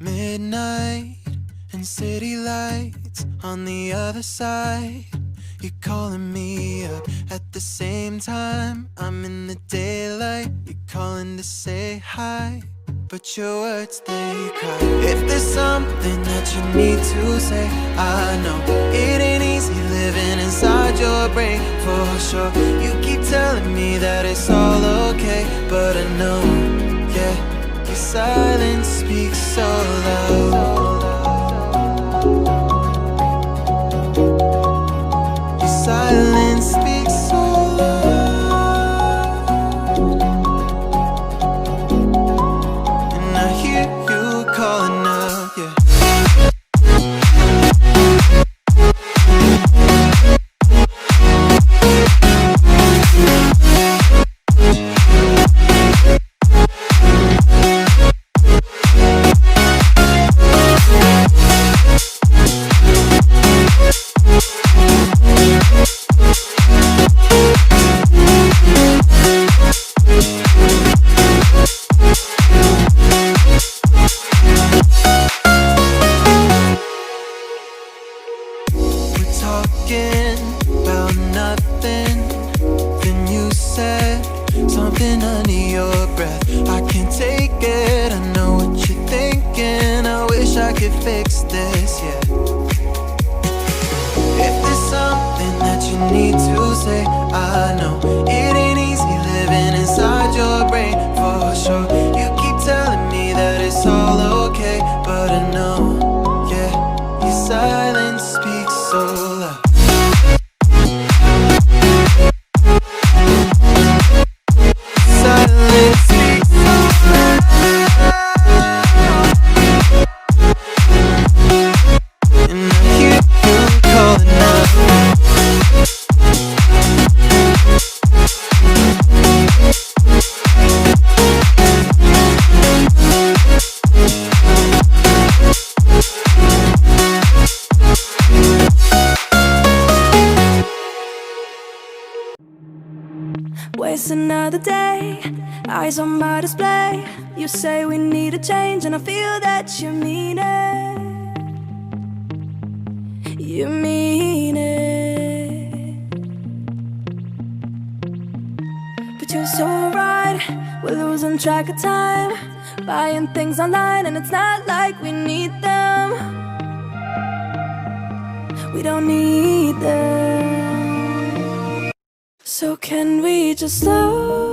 Midnight and city lights on the other side. You're calling me up at the same time. I'm in the daylight. You're calling to say hi, but your words, they cry. If there's something that you need to say, I know it ain't easy living inside your brain, for sure. You keep telling me that it's all okay, but I know, yeah, your silence speaks so loud. Your silence speaks so loud, and I hear you calling up, yeah. Talking about nothing, then you said something under your breath. I can't take it, I know what you're thinking. I wish I could fix this, yeah. If there's something that you need to say, I know it ain't easy living inside your brain, for sure. You keep telling me that it's all okay, but I know, yeah, your silence speaks so loud. Silence speaks so loud, and I hear you calling out. Waste another day, eyes on my display. You say we need a change, and I feel that you mean it. You mean it. But you're so right, we're losing track of time, buying things online, and it's not like we need them. We don't need them. So can we just slow